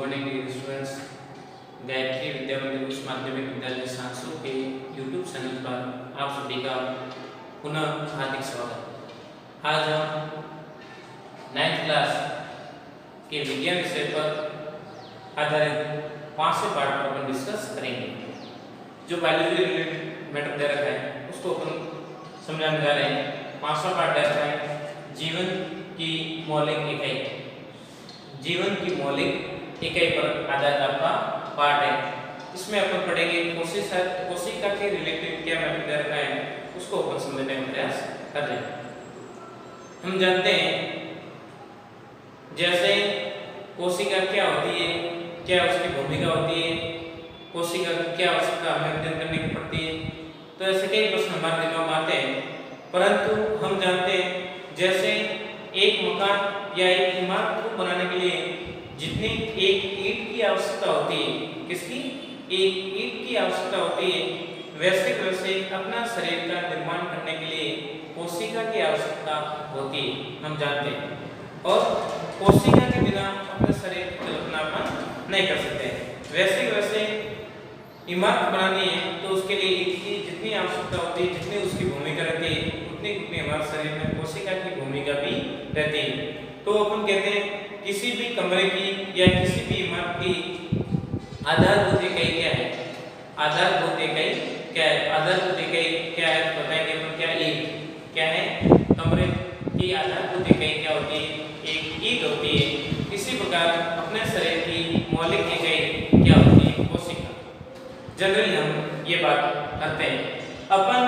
Morning dear students. Gayatri Vidya Mandir उच्च माध्यमिक विद्यालय सांसू के यूट्यूब चैनल पर आप सभी का पुनः हार्दिक स्वागत। आज हम 9th क्लास के विज्ञान विषय पर आधारित 500 पाठ पर अपन डिस्कस करेंगे। जो बायोलॉजी रिलेटेड मैटर दे रखा है उसको अपन समझाने जा रहे हैं। 500 पाठ दे रखा है जीवन की मौलिक इकाई। जीवन की मौलिक इकाई पर आधारित आपका पाठ है। इसमें अपन पढ़ेंगे कोशिका के रिलेटेड क्या मैटर दे रखा है उसको अपन समझने का प्रयास कर रहे हैं। हम जानते हैं जैसे कोशिका क्या होती है, क्या उसकी भूमिका होती है, कोशिका की क्या आवश्यकता हमें अध्ययन करने की पड़ती है, तो ऐसे कई प्रश्न हमारे दिमाग में आते हैं। परंतु हम जानते हैं जैसे एक मकान या एक इमारत को बनाने के लिए जितनी एक ईंट की आवश्यकता होती है, किसकी? एक ईंट की आवश्यकता होती है, वैसे अपना शरीर का निर्माण करने के लिए कोशिका की आवश्यकता होती है, हम जानते हैं। और कोशिका के बिना अपने शरीर की कल्पना अपन नहीं कर सकते। वैसे इमारत बनानी है तो उसके लिए ईंट की जितनी आवश्यकता होती है, जितनी उसकी भूमिका रहती है, उतनी हमारे शरीर में कोशिका की भूमिका भी रहती है। तो अपन कहते हैं किसी भी कमरे की या किसी भी इमारत की आधारभूत इकाई क्या है? आधारभूत इकाई क्या है? आधारभूत इकाई क्या है बताएंगे अपन। क्या ईंट क्या है? कमरे की आधारभूत इकाई क्या होती है? एक ईंट होती है। इसी प्रकार अपने शरीर की मौलिक इकाई क्या होती है? कोशिका। जनरली हम ये बात करते हैं। अपन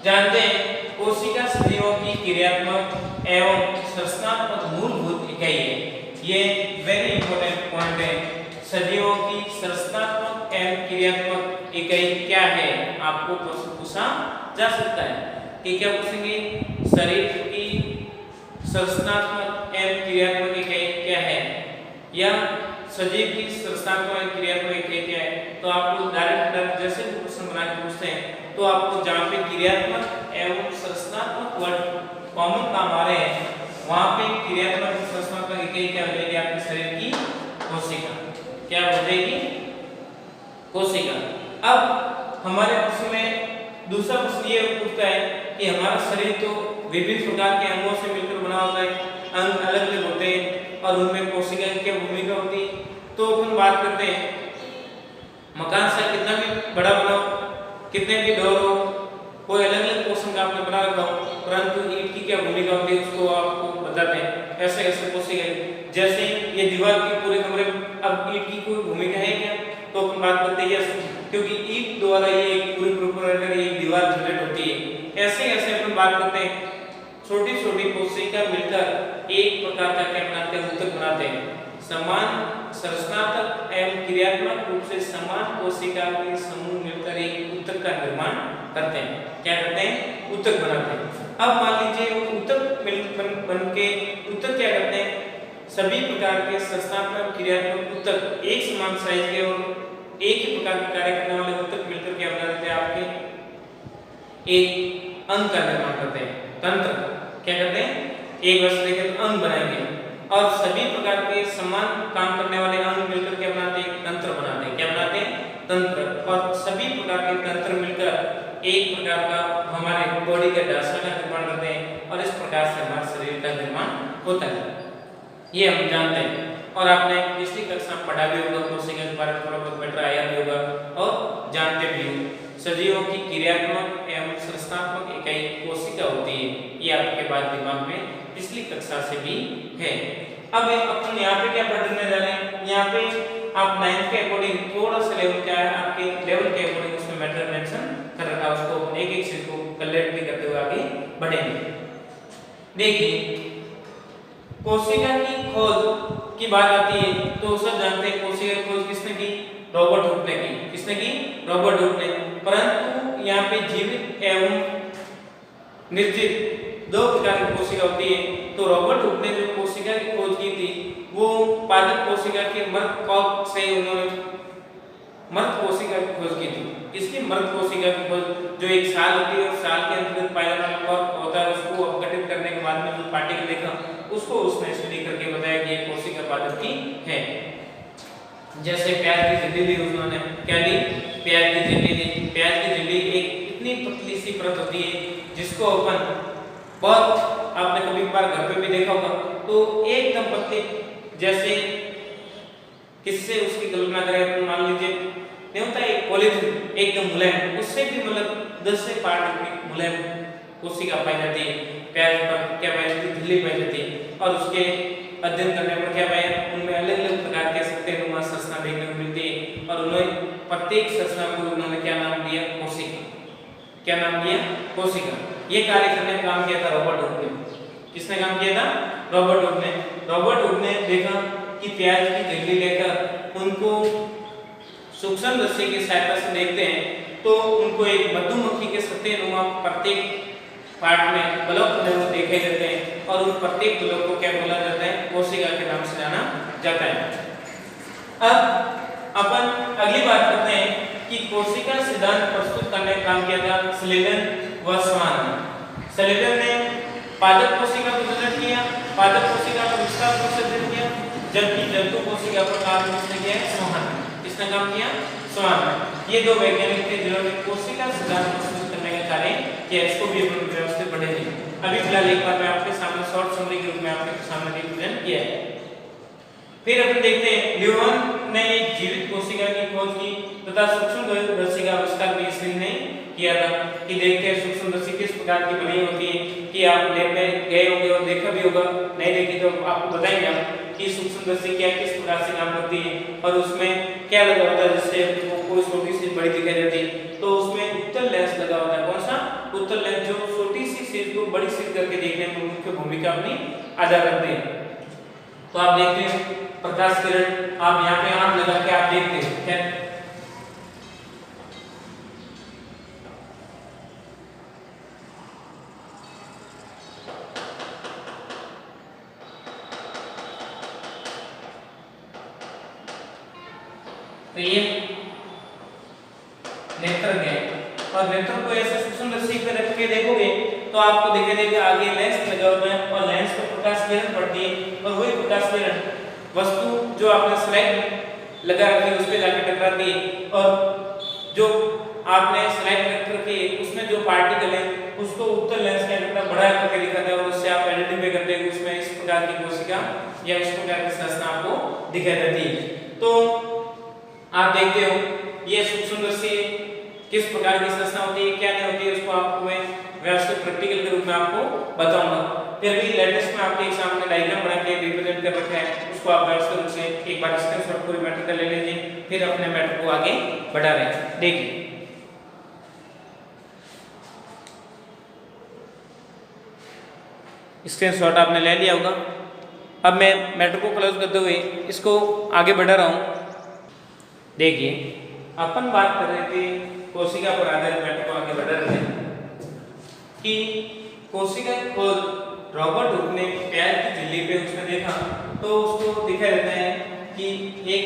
जानते हैं कोशिका सजीवों की क्रियात्मक एवं संरचनात्मक मूलभूत इकाई है। ये वेरी इंपॉर्टेंट पॉइंट है। सजीवों की संरचनात्मक एवं क्रियात्मक इकाई क्या है? आपको प्रश्न पूछा जा सकता है कि क्या पूछेंगे? शरीर की संरचनात्मक एवं क्रियात्मक इकाई क्या है, या सजीव की संरचनात्मक एवं क्रियात्मक इकाई क्या है? तो आपको डायरेक्ट जैसे प्रश्न बना के पूछते हैं तो आपको जहाँ पे क्रियात्मक एवं संरचनात्मक वर्ड कॉमन काम आ रहे हैं वहाँ पे क्रियात्मक संरचनात्मक इकाई क्या हो जाएगी? आपके शरीर की कोशिका। क्या हो जाएगी? कोशिका। अब हमारे प्रश्न में दूसरा प्रश्न ये पूछता है कि हमारा शरीर तो विभिन्न प्रकार के अंगों से मिलकर बना होता है, अंग अलग अलग होते हैं और उनमें कोशिका की क्या भूमिका होती है? तो अपन बात करते हैं मकान से कितना भी बड़ा बनाओ, कितने भी डोर हो, कोई अलग अलग पोर्शन का आपने बना रखा हो, परंतु ईंट की क्या भूमिका होती है उसको आपको बताते हैं। ऐसे कोशिका जैसे ये दीवार की पूरे कमरे में अब ईंट की कोई भूमिका है क्या? तो अपन बात करते हैं यस, क्योंकि ईंट द्वारा ये एक पूरी प्रॉपर एक दीवार जनरेट होती है। ऐसे अपन बात करते हैं छोटी छोटी कोशिका मिलकर एक प्रकार का क्या बनाते हैं? ऊतक बनाते हैं। समान संरचनात्मक एवं क्रियात्मक रूप से समान कोशिका के समूह मिलकर एक ऊतक का निर्माण करते हैं। क्या करते हैं? ऊतक बनाते हैं। अब मान लीजिए वो ऊतक बन के ऊतक क्या करते हैं? सभी प्रकार के संरचनात्मक क्रियात्मक ऊतक एक समान साइज के और एक ही प्रकार के कार्य करने वाले ऊतक मिलकर क्या बनाते हैं? आपके एक अंग का निर्माण करते हैं। तंत्र क्या करते हैं? एक वर्ष देखें तो अंग बनाएंगे और सभी प्रकार के समान काम करने वाले अंग मिलकर क्या बनाते हैं? तंत्र बनाते हैं। क्या बनाते हैं? तंत्र। और सभी प्रकार के तंत्र मिलकर एक प्रकार का हमारे बॉडी के ढांचा का निर्माण करते हैं और इस प्रकार से हमारे शरीर का निर्माण होता है। ये हम जानते हैं और आपने पिछली कक्षा में पढ़ा भी होगा, कोशिका के बारे में थोड़ा बहुत बेटर आया भी होगा और जानते भी हो। सजीवों की क्रियात्मक एवं संरचनात्मक इकाई कोशिका होती है। ये आपके बाद दिमाग में पिछली कक्षा से भी है। अब अपन यहाँ पे क्या पढ़ने जा रहे हैं? यहाँ पे आप 9th के अकॉर्डिंग थोड़ा सा लेवल क्या है आपके लेवल के अकॉर्डिंग उसमें मैटर मेंशन कर रखा है। उसको एक एक चीज को कलेक्ट भी करते हुए आगे बढ़ेंगे। देखिए कोशिका की खोज की बात आती है तो सब जानते हैं कोशिका की खोज किसने की? रॉबर्ट हुक ने की। किसने की? रॉबर्ट हुक ने। परंतु यहाँ पे जीवित एवं निर्जीव दो प्रकार की कोशिका होती है। तो रॉबर्ट हुक ने जो कोशिका की खोज की थी वो पादप कोशिका के मृत कॉर्क से उन्होंने मृत कोशिका की खोज की थी। इसकी मृत कोशिका की खोज जो एक साल होती है और साल के अंतर्गत पाया जाने वाला कॉर्क होता है उसको अपघटित करने के बाद में जो पार्टिकल देखा उसको उसने स्टडी करके बताया कि ये कोशिका पद्धति है। जैसे प्याज की झिल्ली ली उन्होंने, क्या ली? प्याज की झिल्ली ली। प्याज की झिल्ली एक इतनी पतली सी परत होती है जिसको अपन बहुत, आपने कभी बार घर पे भी देखा होगा, तो एकदम पतली, जैसे किससे उसकी कल्पना करें तो मान लीजिए नहीं होता है पॉलीथीन एकदम मुलायम, उससे भी मतलब 10 से 5 मुलायम कोशिका पाई जाती है। प्याज पर क्या पाई जाती है? झिल्ली पाई जाती है। और उसके अध्ययन करने पर क्या पाया? उनमें अलग अलग प्रकार के सतह संरचना देखने को मिलती है और उन्होंने प्रत्येक संरचना को उन्होंने क्या नाम दिया? कोशिका। क्या नाम दिया? कोशिका। ये कार्य करने का काम किया था रॉबर्ट हुक ने। किसने काम किया था? रॉबर्ट हुक ने। रॉबर्ट हुक ने देखा कि प्याज की झिल्ली लेकर उनको सूक्ष्मदर्शी की सहायता से देखते हैं तो उनको एक मधुमक्खी के सतह नुमा प्रत्येक पार्ट में बल्ब बने हुए देखे जाते हैं और उन प्रत्येक बल्ब को क्या बोला जाता है? कोशिका के नाम से जाना जाता है। अब अपन अगली बात करते हैं कि कोशिका सिद्धांत प्रस्तुत करने का काम किया था स्लेडन व स्वान ने। स्लेडन ने पादप कोशिका का अध्ययन किया, पादप कोशिका का विस्तार से अध्ययन किया, जबकि जंतु कोशिका पर काम किसने किया? स्वान ने। किसने काम किया? स्वान ने। ये दो वैज्ञानिक थे जिन्होंने कोशिका सिद्धांत प्रस्तुत करने का कार्य किया। इसको भी अपन व्यवस्थित पढ़ेंगे। अभी फिलहाल एक बार मैं आपके सामने शॉर्ट समरी के रूप में आपके सामने रिप्रेजेंट किया है। फिर अपन देखते हैं ल्यूवन ने एक जीवित कोशिका की खोज की तथा सूक्ष्मदर्शी का आविष्कार भी इसने ने किया था कि देखते हैं सूक्ष्मदर्शी किस प्रकार की बनी होती है। कि आप लैब में गए होंगे और देखा भी होगा, नहीं देखी तो आपको बताएंगे हम कि सूक्ष्मदर्शी क्या किस प्रकार से काम करती है और उसमें क्या लगा होता है जिससे कोई छोटी सी बड़ी दिखाई देती है। तो उसमें उत्तल लेंस लगा होता है। कौन सा? उत्तल लेंस, जो छोटी सी चीज को बड़ी चीज करके देखने में मुख्य भूमिका अपनी अदा करते हैं। तो आप देखते हैं प्रकाश किरण, आप यहाँ पे आंख लगा के आप देखते हैं क्या? तो ये नेत्र है और नेत्र को ऐसे सूक्ष्मदर्शी पे रख के देखोगे तो आपको दिखाई देगा आगे लेंस लगा हुआ है और लेंस पर प्रकाश किरण पड़ती है और वही प्रकाश किरण वस्तु जो आपने स्लाइड लगा रखी है उस पे जाके टकराती है और जो आपने स्लाइड रख रखी है उसमें जो पार्टिकल है उसको उत्तल लेंस के अंदर बड़ा करके दिखाता है और उससे आप आइडेंटिफाई करते हैं कि उसमें इस प्रकार की कोशिका या इस प्रकार की संरचना आपको दिखाई देती है। तो आप देखते हो ये सूक्ष्मदर्शी किस प्रकार की संरचना होती है, क्या नहीं होती है, उसको आपको मैं व्यवस्थित प्रैक्टिकल के रूप में आपको बताऊंगा। फिर भी लेटेस्ट में आपके सामने डायग्राम बना के रिप्रेजेंट कर रखा है, उसको आप व्यवस्थित रूप से एक बार स्क्रीनशॉट पूरी मैटर का ले लीजिए, फिर अपने मैटर को आगे बढ़ा रहे हैं। देखिए स्क्रीनशॉट आपने ले लिया होगा। अब मैं मैटर को क्लोज करते हुए इसको आगे बढ़ा रहा हूँ। देखिए अपन बात कर रहे थे कोशिका पर आधारित मैटर को आगे बढ़ा रहे थे कि कोशिका को रॉबर्ट हुक ने प्याज की झिल्ली पे उसने देखा तो उसको दिखाई देता है कि एक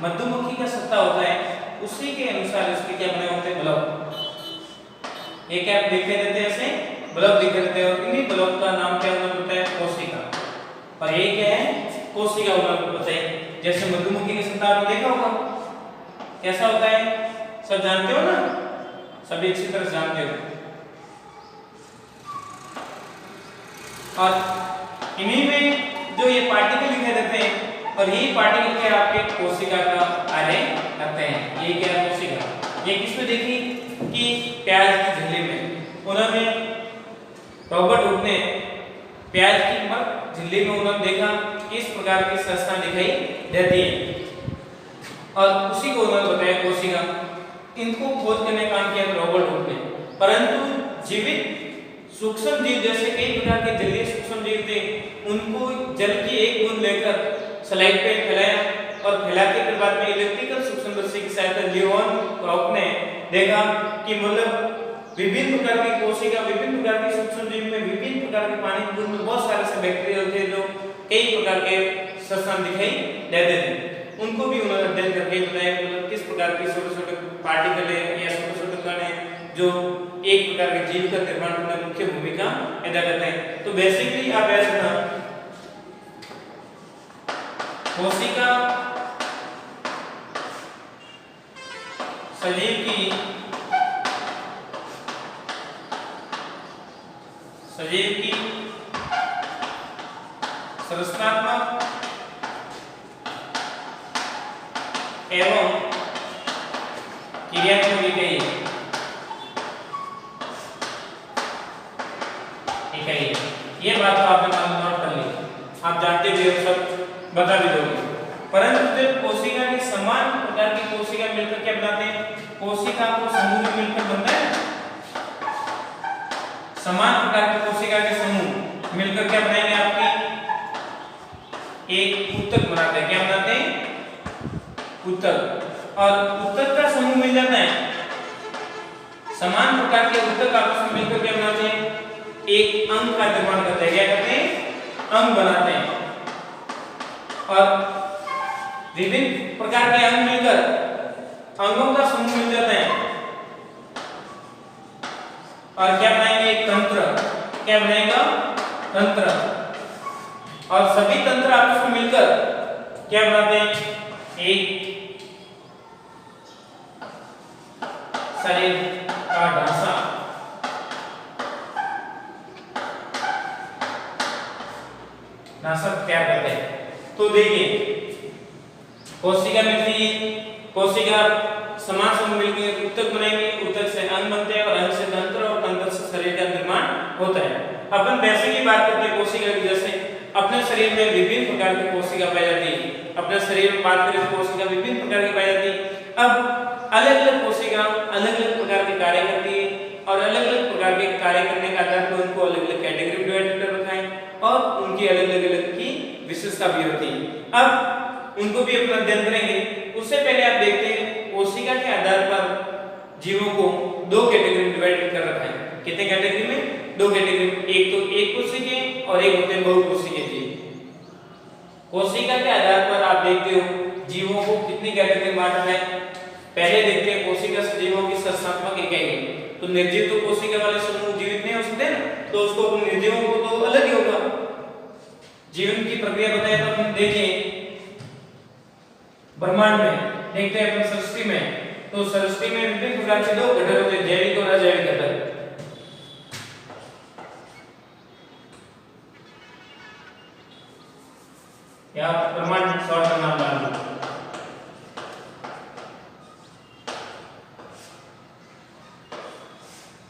मधुमक्खी का सत्ता होता है, उसी के अनुसार इसके क्या बने होते हैं बल्ब। एक आप दिखाई देते हैं ऐसे बल्ब दिखाई देते हैं और इन्हीं बल्ब का नाम क्या होता है? कोशिका। और ये क्या है? कोशिका होता है। जैसे मधुमक्खी का सत्ता आपने देखा होगा कैसा होता है, सब जानते हो ना, सभी अच्छी तरह जानते हो। और इन्हीं में जो ये पार्टिकल दिखाई देते हैं और यही पार्टिकल क्या आपके कोशिका का कार्य करते हैं। ये क्या है? कोशिका। ये किसमें देखी कि प्याज की झिल्ली में उन्होंने रॉबर्ट हुक ने प्याज की झिल्ली में उन्होंने देखा इस प्रकार की संरचना दिखाई देती है और उसी को उन्होंने बताया कोशिका। इनको खोज करने का काम किया रॉबर्ट हुक ने। परंतु जीवित सूक्ष्म जीव जैसे कई प्रकार के जलीय सूक्ष्म जीव थे, उनको जल की एक बूंद लेकर स्लाइड पे फैलाया और फैलाते के बाद में इलेक्ट्रिकल सूक्ष्मदर्शी की सहायता ल्यूवन क्रॉप ने देखा कि मतलब विभिन्न प्रकार की कोशिका, विभिन्न प्रकार के सूक्ष्म जीव में विभिन्न प्रकार के पानी की बूंद में बहुत सारे से बैक्टीरिया होते हैं जो कई प्रकार के संरचना दिखाई देते थे। उनको भी उन्होंने अध्ययन करके बताया मतलब किस प्रकार के छोटे छोटे पार्टिकल है या छोटे छोटे कण है जो एक प्रकार के जीव का निर्माण करने में मुख्य भूमिका अदा करते हैं। तो बेसिकली आप याद रखना कोशिका सजीव की संरचनात्मक एवं क्रियात्मक इकाई ये बात तो आपने नोट कर ली, आप जानते भी हो, सब बता भी दोगे। परंतु जब कोशिका की समान प्रकार की कोशिका मिलकर क्या बनाते हैं, कोशिका को समूह मिलकर बनता है। समान प्रकार की कोशिका के समूह मिलकर क्या बनाएंगे, आपकी एक ऊतक बनाते हैं। क्या बनाते हैं, ऊतक। और ऊतक का समूह मिल जाता है, समान प्रकार के ऊतक आपस में मिलकर क्या बनाते हैं, एक अंग का निर्माण करते हैं। क्या करते हैं, अंग बनाते हैं। और विभिन्न प्रकार के अंग मिलकर अंगों का समूह मिल जाता है और क्या बनाएंगे, एक तंत्र। क्या बनाएगा, तंत्र। और सभी तंत्र आपस में मिलकर क्या बनाते हैं, एक शरीर का ढांचा। तैयार करते हैं। तो देखिए, कोशिका मिलती है, कोशिका समान समूह मिलकर ऊतक बनाएंगे, ऊतक से अंग बनते हैं और अंग से तंत्र और तंत्र से शरीर का निर्माण होता है। अपन वैसे की बात करते हैं कोशिका की, जैसे अपने शरीर में विभिन्न प्रकार की कोशिका पाई जाती है। अपने शरीर में बात करें तो कोशिका विभिन्न प्रकार की पाई जाती है। अब अलग अलग कोशिका अलग अलग प्रकार के कार्य करती है और अलग अलग प्रकार के कार्य करने के आधार पर उनको अलग अलग कैटेगरी में डिवाइड कर रखा है और उनकी अलग अलग की विशेषता भी होती है। अब उनको भी अपना अध्ययन करेंगे। उससे पहले आप देखते हैं कोशिका के आधार पर जीवों को दो कैटेगरी में डिवाइड कर रखा है। कितने कैटेगरी में, दो कैटेगरी में। एक तो एक कोशिकीय और एक होते हैं बहुकोशिकीय जीव। कोशिका के आधार पर आप देखते हो जीवों को कितनी कैटेगरी में बांटा है। पहले देखते हैं कोशिका सजीवों की संरचनात्मक इकाई। तो निर्जीव तो कोशिका वाले समूह जीवित नहीं हो सकते ना, तो उसको निर्जीवों को तो अलग ही होगा। जीवन की प्रक्रिया बताए तो हम देखें ब्रह्मांड में, देखते हैं अपन सृष्टि में, तो सृष्टि में विभिन्न प्रकार के दो घटक होते हैं, जैविक और अजैविक घटक। या ब्रह्मांड शॉर्ट का नाम डाल दो।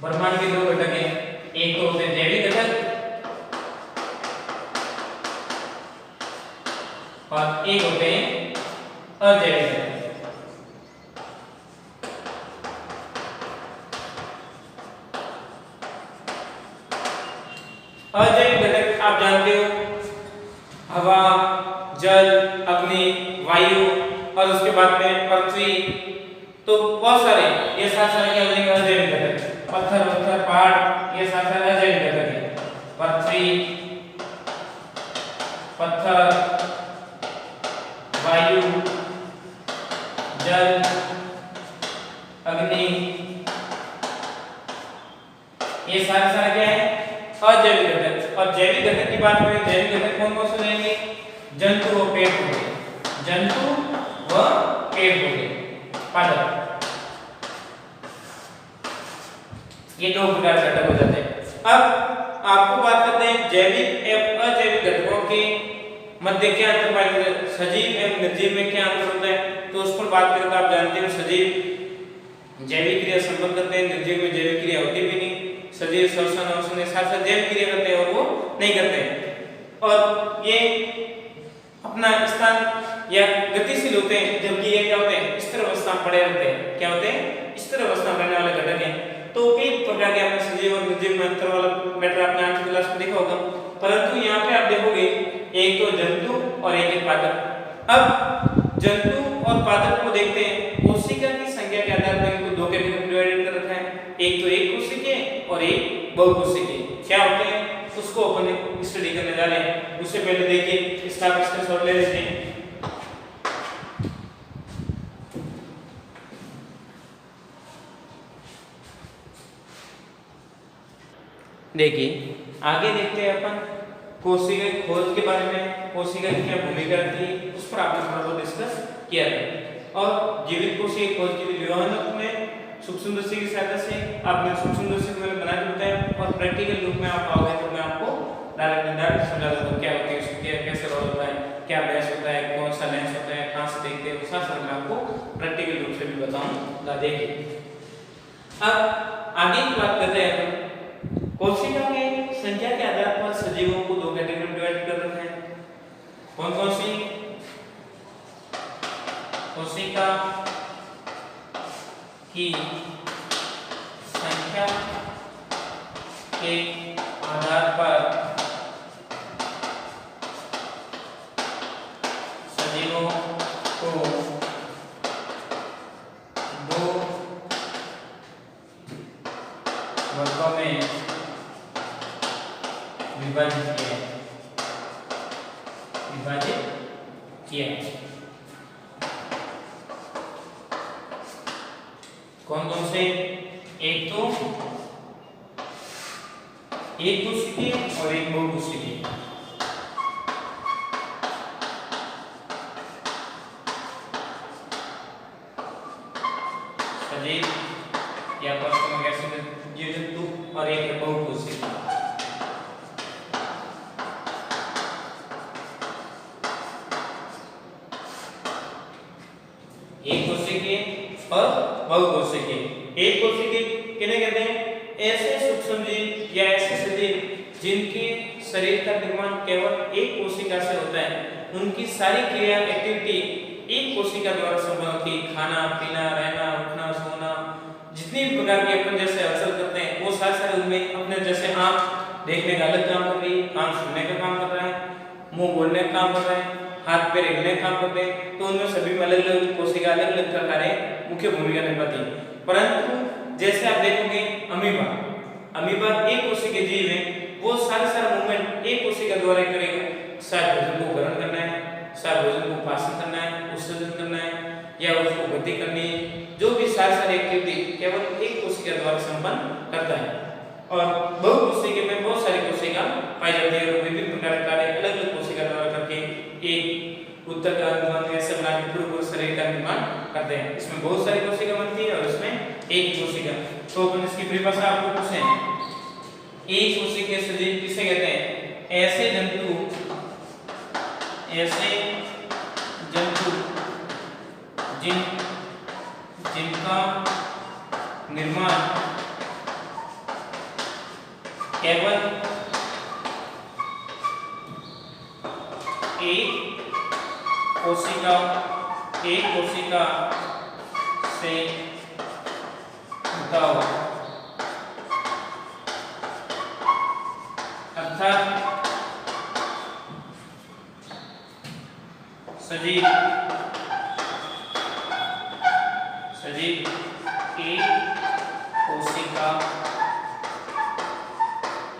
ब्रह्मांड के दो घटक हैं, एक तो होते हैं जैविक घटक और एक होते हैं अजैविक घटक। अजैविक घटक आप जानते हो हवा, जल, अग्नि, वायु और उसके बाद में पृथ्वी, तो बहुत सारे ये सारे क्या हो जाएंगे, अजैविक घटक। पत्थर पत्थर पहाड़ ये सारे अजैविक घटक है। पृथ्वी, पत्थर, वायु, जल, अग्नि, ये सारे क्या है, अजैविक घटक। और जैविक घटक की बात करें, जैविक घटक कौन कौन से रहेंगे, जंतु व पेड़ पौधे, जंतु व पेड़ पौधे, पादप, ये दो प्रकार के घटक हो जाते हैं। अब आपको बात करते हैं जैविक एवं अजैविक घटकों के मध्य क्या अंतर पाया जाता है, सजीव एवं निर्जीव में क्या अंतर होता है। तो उस पर बात करें तो आप जानते हैं सजीव जैविक क्रिया संपन्न करते हैं, निर्जीव में जैविक क्रिया होती भी नहीं। सजीव श्वसन अवसन साथ साथ जैविक क्रिया करते हैं और वो नहीं करते हैं और ये अपना स्थान या गतिशील होते हैं, जबकि ये क्या होते हैं, स्थिर अवस्था में पड़े रहते हैं। क्या होते हैं, स्थिर अवस्था में रहने वाले घटक हैं। तो कई प्रकार के आपने सजीव और निर्जीव में अंतर वाला मैटर आपने आज की क्लास में देखा होगा, परंतु यहाँ पे आप देखोगे एक तो जंतु और एक पादप। अब जंतु और पादप को देखते हैं, कोशिका की संख्या के आधार पर इनको दो कैटेगरी में डिवाइड कर रखा है, एक तो एक कोशिकीय और एक बहुकोशिकीय। क्या होते हैं उसको अपन स्टडी करने जा रहे हैं। उससे पहले देखिए इसका स्क्रीनशॉट ले लेते हैं। देखिए आगे देखते हैं अपन कोशिका खोज के बारे में, कोशिका की क्या भूमिका रहती है उस उस पर आपने थोड़ा बहुत डिस्कस किया था। और जीवित कोशिका खोज के लिए विवरणक में सूक्ष्मदर्शी की सहायता से आपने सूक्ष्मदर्शी को मैंने बना के बताया, और प्रैक्टिकल रूप में आप आओगे तो मैं आपको डायरेक्ट समझा दूंगा क्या होती है उसकी, कैसे रोल होता है, क्या बेस होता है, कौन सा लेंस होता है, कहाँ से देखते हैं, उस साथ मैं आपको प्रैक्टिकल रूप से भी बताऊंगा। देखिए अब आगे की बात करते हैं अपन। कोशिका के संख्या के आधार पर सजीवों को दो कैटेगरी में डिवाइड कर रखे हैं। कौन कौन सी? कोशिका की संख्या के आधार पर सजीवों को दो वर्गों में विभाजित किया। कौन कौन से? एक तो एक कोशिकीय और एक बहुकोशिकीय। सजीव या वास्तव में कैसे जीव जंतु, और एक है बहुकोशिकीय। एक कोशिकीय और बहुकोशिकीय। एक कोशिकीय किन्हें कहते हैं? ऐसे सूक्ष्म जीव या ऐसे सजीव जिनके शरीर का निर्माण केवल एक कोशिका से होता है, उनकी सारी क्रिया एक्टिविटी एक कोशिका द्वारा संभव होती है। खाना पीना, रहना, उठना, सोना, जितनी भी प्रकार की अपन जैसे हलचल करते हैं वो सारे उनमें अपने, जैसे आँख देखने का अलग काम कर रही है, कान सुनने का काम कर रहा है, मुंह बोलने का काम कर रहा है, हाथ पैर हिलने का काम करते हैं, तो उनमें सभी में अलग अलग कोशिका अलग अलग प्रकार मुख्य भूमिका निभाती है। परंतु जैसे आप देखोगे अमीबा एक कोशिकीय जीव है, वो सारे मूवमेंट एक कोशिका द्वारा करेगा। शायद भोजन को ग्रहण करना है, शायद भोजन को पाचन करना है, उत्सर्जन करना है, या उसको गति करनी है, जो भी सारी एक्टिविटी केवल एक कोशिका द्वारा संपन्न करता है। और बहुकोशिकीय में बहुत सारी कोशिका पाई जाती है और विभिन्न प्रकार के कार्य अलग अलग कोशिका द्वारा करके एक उत्तर का अनुमान ऐसे बना के पूरे शरीर का निर्माण करते हैं। इसमें बहुत सारी कोशिका बनती है और इसमें एक कोशिका। तो अपन इसकी परिभाषा आपको पूछे, एक कोशिकीय सजीव किसे कहते हैं? ऐसे जंतु जिनका निर्माण केवल एक कोशिका से होता हो, अर्थात सजीव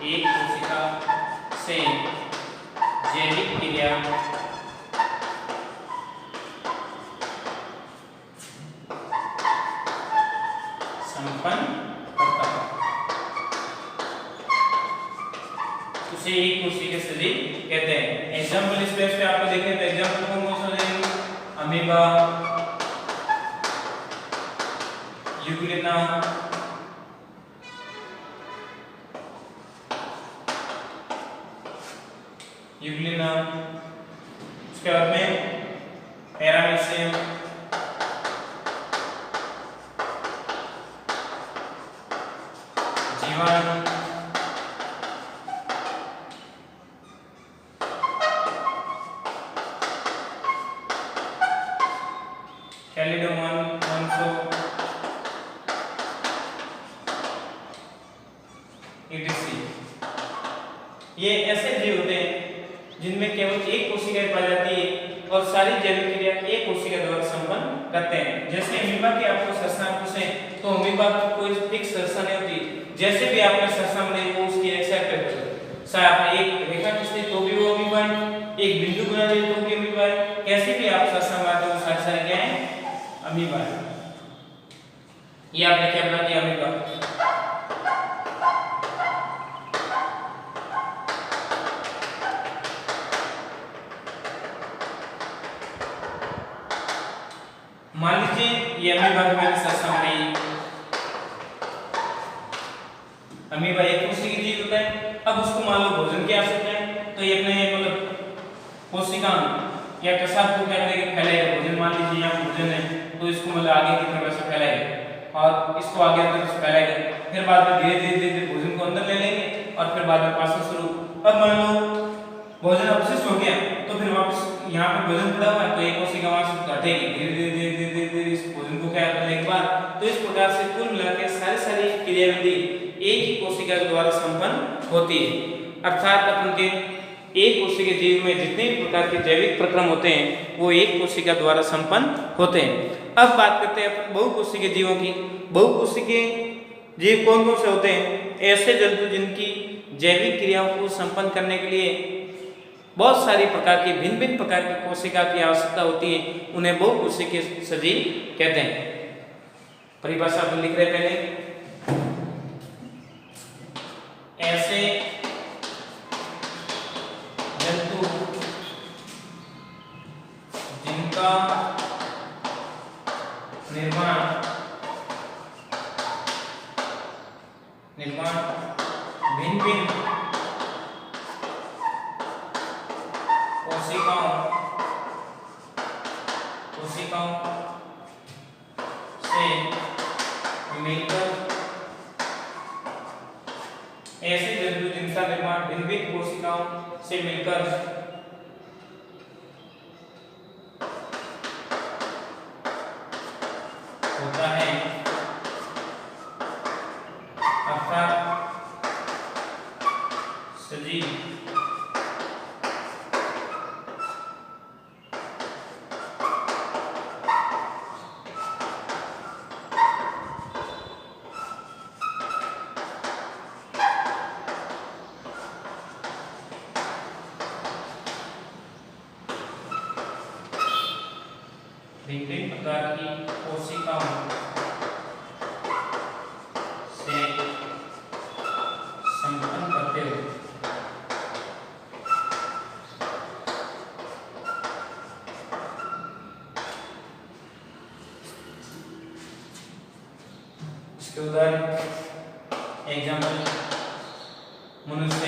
एक कोशिका से जैविक क्रिया संपन्न करता है, उसे एक कोशिकीय सजीव कहते हैं। एग्जाम्पल इस पेज पे आपको देखें तो एग्जाम्पल कौन कौन सा देंगे? अमीबा, यूग्लिना, उसके बाद में पैरामीशियम, जीवाणु, कैलिडोमन, मोन्सो, etc। ये ऐसे जीव होते हैं जिनमें केवल एक कोशिका पाई जाती है और सारी जैविक क्रिया एक कोशिका द्वारा संपन्न करते हैं। जैसे अमीबा की आपको संरचना पूछे तो अमीबा की कोई फिक्स संरचना नहीं होती, जैसे भी आपने संरचना बनाई वो उसकी एक्सेप्ट है। शायद एक रेखा खींचते तो भी वो अमीबा है, एक बिंदु बना दे तो भी अमीबा है, कैसे भी आप संरचना बनाते हो सारे क्या है? अमीबा है। ये आपने क्या बना दिया? अमीबा। ये अमीबा की मैंने सर्च समझाई। अमीबा एक कोशिकीय जीव होता है। अब उसको मान लो भोजन की आवश्यकता है, तो ये अपने मतलब कोशिका या कसाब को क्या करेगा, फैलाएगा। भोजन मान लीजिए यहाँ भोजन है, तो इसको मतलब आगे की तरफ ऐसे फैलाएगा और इसको आगे की तरफ फैलाएगा। फिर बाद में धीरे धीरे धीरे भोजन को अंदर ले लेंगे और फिर बाद में पाचन शुरू। अब मान लो भोजन अवशिष्ट हो गया, तो फिर वापस यहाँ पे भोजन पड़ा हुआ है, तो एक कोशिका वहां से घटेगी धीरे धीरे धीरे धीरे धीरे धीरे इस भोजन को क्या करने के बाद। तो इस प्रकार से कुल मिलाकर सारी क्रियाविधि एक ही कोशिका के द्वारा संपन्न होती है। अर्थात अपन के एक कोशिकीय जीव में जितने भी प्रकार के जैविक प्रक्रम होते हैं वो एक कोशिका द्वारा संपन्न होते हैं। अब बात करते हैं अपन बहुकोशिकीय जीवों की। बहुकोशिकीय जीव कौन कौन से होते हैं? ऐसे जंतु जिनकी जैविक क्रियाओं को संपन्न करने के लिए बहुत सारी प्रकार की भिन्न भिन्न प्रकार की कोशिका की आवश्यकता होती है, उन्हें बहुकोशिकीय सजीव कहते हैं। परिभाषा अपन लिख रहे पहले, ऐसे जंतु जिनका निर्माण भिन्न भिन्न कोशिकाओं से मिलकर, ऐसे जंतु जिनका निर्माण भिन्न भिन्न कोशिकाओं से मिलकर होता है, अर्थात सजीव। विभिन्न प्रकार की कोशिकाओं से संपन्न करते हुए इसके उदाहरण एग्जाम्पल मनुष्य,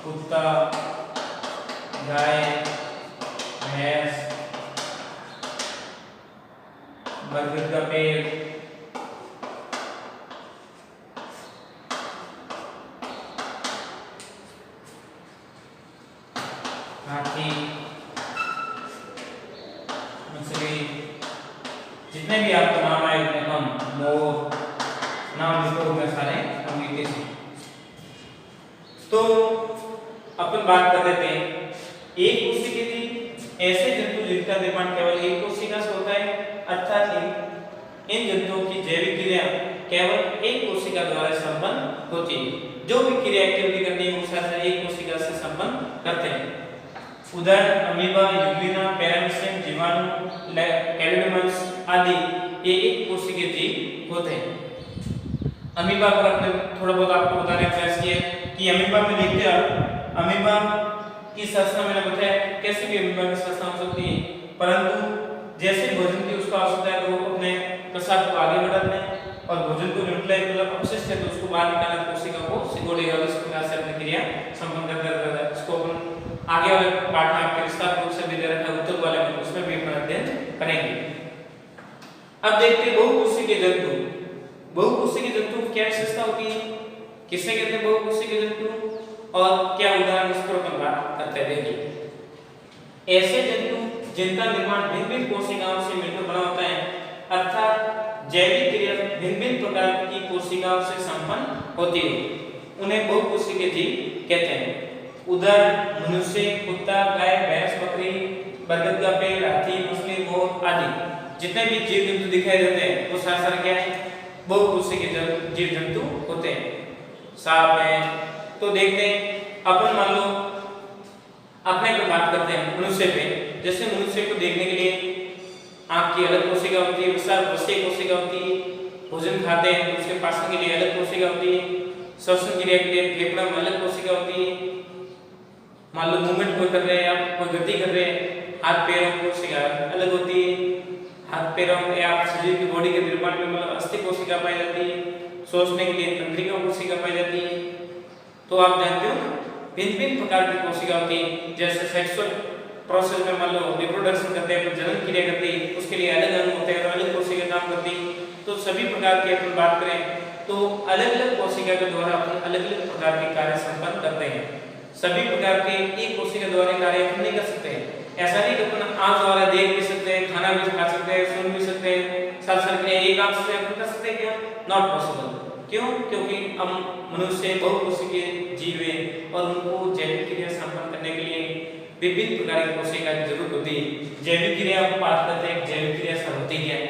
कुत्ता, गाय, भैंस, बरगद का पेड़, हाथी, मछली, जितने भी आपको नाम आए उतने कम, मोर, नाम लिखो उतने सारे हम लिखे थे। तो अपन बात कर देते हैं एक कोशिकीय जीव ऐसे जंतु जिनका निर्माण केवल एक कोशिका से होता है, अर्थात इन जंतुओं की जैविक क्रिया केवल एक कोशिका द्वारा संपन्न होती है। जो भी क्रिया एक्टिविटी करनी है वो सारे एक कोशिका से संपन्न करते हैं। उदाहरण अमीबा, यूग्लिना, पैरामीशियम, जीवाणु, कैलिडोमस आदि ये एक कोशिकीय जीव होते हैं। अमीबा पर अपने थोड़ा बहुत आपको बताने का प्रयास किया कि अमीबा में देखते हैं, अमीबा की संरचना मैंने बताया कैसे भी अमीबा की संरचना हो सकती है, परंतु जैसे भोजन की उसका आवश्यकता है तो वो अपने प्रसाद को आगे बढ़ाते हैं और भोजन को न्यूट्रलाइज मतलब अपशिष्ट है तो उसको बाहर निकालना कोशिका को सिकोड़ेगा, इस प्रकार से अपनी क्रिया संपन्न करता है। इसको अपन आगे वाले पार्ट में आपके विस्तार रूप से भी दे रखा है, उत्तर वाले में उसमें भी अपन अध्ययन करेंगे। अब देखते हैं बहुकोशिकीय जंतु। बहुकोशिकीय जंतु की क्या विशेषता होती है, किसे कहते हैं बहुकोशिकीय जंतु और क्या उदाहरण इस पर अपन बात करते हैं। देखिए ऐसे जंतु जिनका निर्माण भिन्न भिन्न कोशिकाओं से मिलकर बना होता है, अर्थात जैविक क्रिया भिन्न भिन्न प्रकार की कोशिकाओं से संपन्न होती है, उन्हें बहुकोशिकीय जीव कहते हैं। उदाहरण मनुष्य, कुत्ता, गाय, भैंस, बकरी, बरगद का पेड़, हाथी, मछली, मोर आदि जितने भी जीव जंतु दिखाई देते हैं वो सारे क्या है, बहुकोशिकीय जीव जंतु होते हैं। सांप है तो देखते हैं अपन मान लो अपने पे बात करते हैं मनुष्य पे, जैसे मनुष्य को देखने के लिए आंख की अलग कोशिका होती है, वृषण कोशिका होती है, भोजन खाते हैं तो उसके पाचन के लिए अलग कोशिका होती है, श्वसन क्रिया के लिए फेफड़ा में अलग कोशिका होती है। मान लो मूवमेंट कोई कर रहे हैं आप, कोई गति कर रहे हैं हाथ पैरों की कोशिका अलग होती है। हाथ पैरों में या शरीर की बॉडी के निर्माण में मतलब अस्थि कोशिका पाई जाती है। सोचने के लिए तंत्रिका कोशिका पाई जाती है। तो आप जानते हो भिन्न भिन्न प्रकार की कोशिका होती है। जैसे सेक्सुअल प्रोसेस में मान लो रिप्रोडक्शन करते हैं, जन्म क्रिया करते हैं, उसके लिए अलग अंग होते हैं और अलग कोशिका काम करती है। तो सभी प्रकार की अपन बात करें तो अलग अलग कोशिका के द्वारा अपन अलग अलग प्रकार के कार्य संपन्न करते हैं। सभी प्रकार के एक कोशिका द्वारा कार्य अपन नहीं कर सकते हैं। ऐसा नहीं कि अपन आंख द्वारा देख भी सकते हैं, खाना भी खा सकते हैं, सुन भी सकते हैं, सब क्रिया एक आंख से अपन कर सकते हैं क्या? Not possible. क्यों? क्योंकि हम मनुष्य बहुकोशिकीय जीव हैं और उनको जैविक क्रिया संपन्न करने के लिए विभिन्न प्रकार की कोशिका की जरूरत होती है। जैविक क्रिया हम बात करते हैं, जैविक क्रिया सब होती क्या है,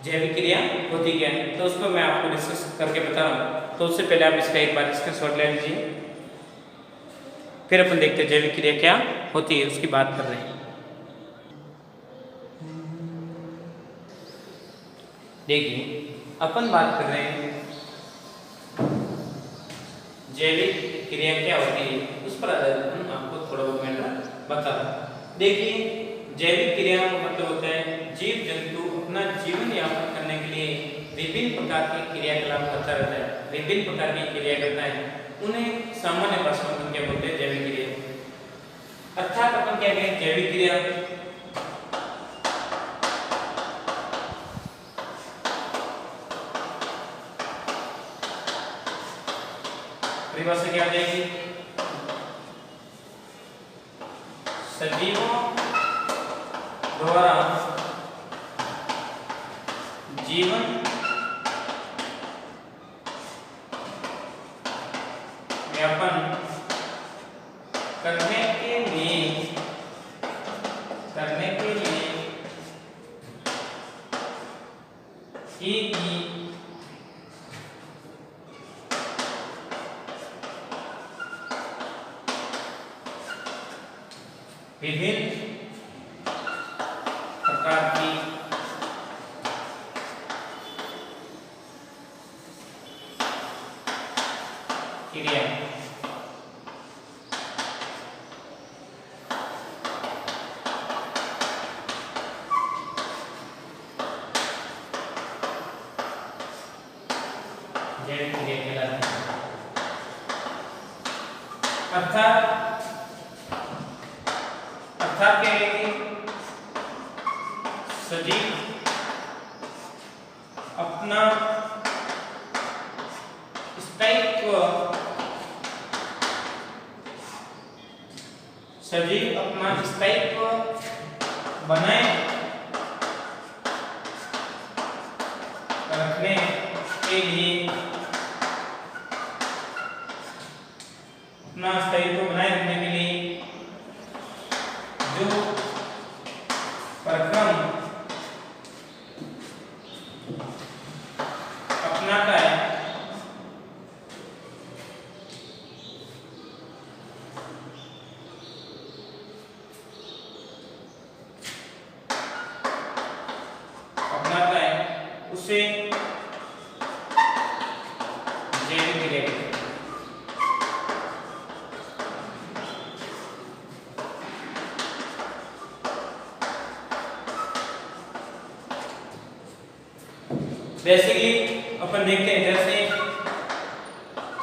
जैविक क्रिया होती क्या है, तो उसको मैं आपको डिस्कस करके बता रहा हूँ। तो उससे पहले आप इसका एक बार स्क्रीनशॉट ले लीजिए, फिर अपन देखते हैं जैविक क्रिया क्या होती है, उसकी बात कर रहे हैं। देखिए अपन बात कर रहे हैं जैविक क्रिया क्या होती है, उस पर आधारित हम आपको थोड़ा बहुत मैटर बता रहा हूं। देखिए जैविक क्रिया का मतलब होता है जीव जंतु अपना जीवन यापन करने के लिए विभिन्न प्रकार के क्रियाकलाप करता रहता है, विभिन्न प्रकार की क्रिया करता है, उन्हें सामान्य भाषा में क्या बोलते हैं? जैविक क्रिया। अर्थात अपन क्या कहें जैविक क्रिया परिभाषा क्या आ जाएगी? सजीवों द्वारा जीवन यापन करने के लिए ही विभिन्न प्रकार की क्रिया जैविक क्रिया कहलाती है। अर्थात क्या है कि सजीव अपना स्थायित्व बनाए रखने के लिए जो परिक्रम अपनाता है उसे जैविक क्रिया कहते हैं। बेसिकली अपन देखते हैं जैसे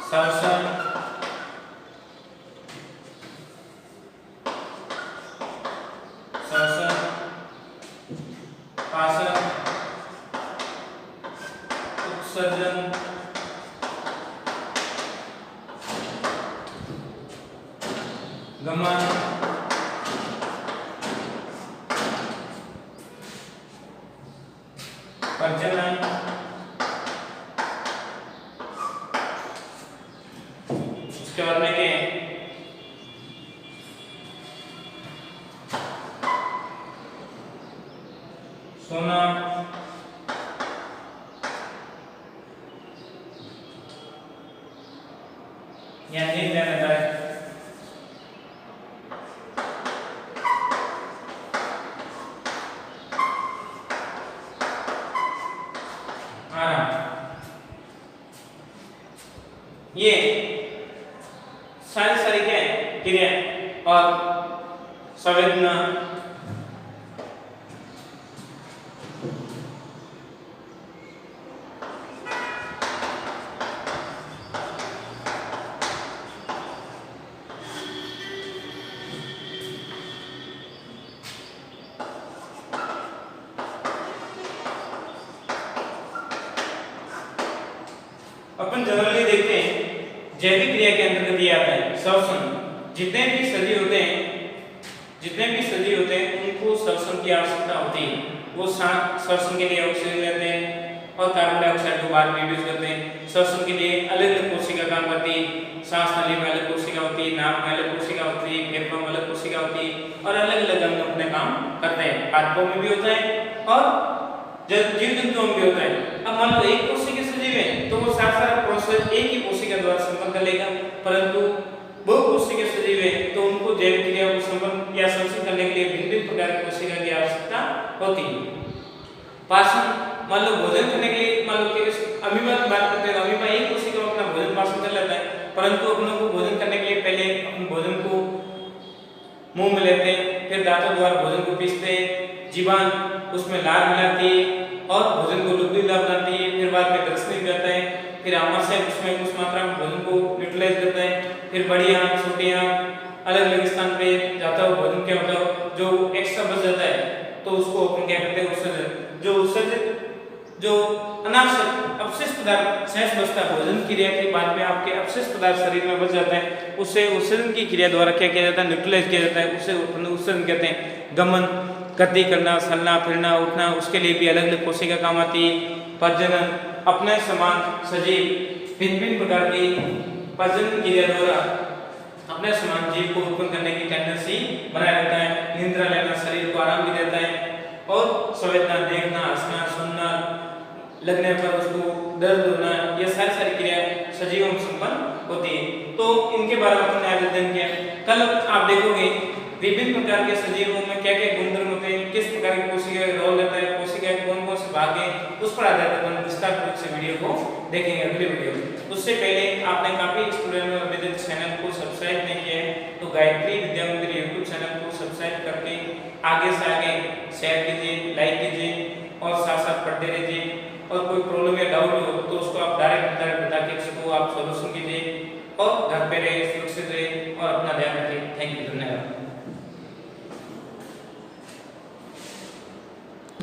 श्वसन, पाचन, उत्सर्जन, गमन, प्रजनन, उसके बाद में क्या सोना, या नींद लेने का आराम, ये सारी क्या है क्रिया और संवेदना अपन जनरली देखते हैं जैविक क्रिया के अंतर्गत ये आता है श्वसन। जितने भी सजीव होते हैं उनको श्वसन की आवश्यकता होती है। वो श्वसन के लिए ऑक्सीजन लेते हैं और कार्बन डाइऑक्साइड को बाद में यूज करते हैं। श्वसन के लिए अलग अलग कोशिका काम करती है। सांस नली में अलग कोशिका होती है, नाक में अलग कोशिका होती है, फेफड़ों में अलग कोशिका होती है और अलग अलग अंग अपने काम करते हैं। पादपों में भी होता है और जीव जंतुओं में भी होता है। अब मान लो एक कोशिका सजीव है तो वो सारा प्रोसेस एक ही कोशिका द्वारा संपन्न कर लेगा, परंतु बहु कोशिका सजीव है तो उनको जैविक क्रिया को संपन्न या संश्लेषण करने के लिए भिन्न भिन्न प्रकार की कोशिका की आवश्यकता होती है। पाचन, मान लो भोजन करने के लिए, मान लो कि अमीबा की बात करते हैं, अमीबा एक कोशिका में अपना भोजन पाचन कर लेता है, परंतु अपनों को भोजन करने के लिए पहले अपन भोजन को मुंह में लेते हैं, फिर दांतों द्वारा भोजन को पीसते हैं, जीवान उसमें लार मिलाती है और भोजन को लुब्धीदार बनाती है, फिर बाद में ग्रसनी करता है, फिर आमाशय उसमें कुछ मात्रा में भोजन को न्यूट्रलाइज करता है, फिर बड़ी आंत छोटी आंत अलग अलग स्थान पे जाता हुआ भोजन क्या होता है जो एक्स्ट्रा बच जाता है तो उसको अपन क्या करते हैं उत्सर्जन। जो अनावश्यक अपशिष्ट पदार्थ शेष बचता है भोजन क्रिया के बाद में आपके अपशिष्ट पदार्थ शरीर में बच जाता है, उसे उत्सर्जन की क्रिया द्वारा क्या किया जाता है न्यूट्रलाइज किया जाता है, उसे उत्सर्जन कहते हैं। गमन, गति करना, चलना फिरना उठना, उसके लिए भी अलग अलग कोशिका काम आती है। प्रजनन, अपने समान सजीव भिन्न भिन्न प्रकार की प्रजनन क्रिया द्वारा अपने समान जीव को उत्पन्न करने की टेंडेंसी बनाए रखता है। निद्रा लेना शरीर को आराम भी देता है और संवेदना, देखना, हंसना, सुनना, लगने पर उसको दर्द होना, ये सारी क्रिया सजीवों में संपन्न होती है। तो इनके बारे में अपने आज अध्ययन किया। कल आप देखोगे विभिन्न प्रकार के सजीवों में क्या क्या गुणधर्म होते हैं, किस प्रकार की कोशिका रोल रहता है, कोशिका के कौन कौन से भाग हैं, उस पर आधारित अपन विस्तार पूर्वक से वीडियो को देखेंगे अगले वीडियो में। उससे पहले आपने काफी स्टूडेंट और विद्यार्थी चैनल को सब्सक्राइब नहीं किया है तो गायत्री विद्या मंदिर यूट्यूब चैनल को सब्सक्राइब करके आगे से आगे शेयर कीजिए, लाइक कीजिए और साथ साथ पढ़ते रहिए। और कोई प्रॉब्लम या डाउट हो तो उसको आप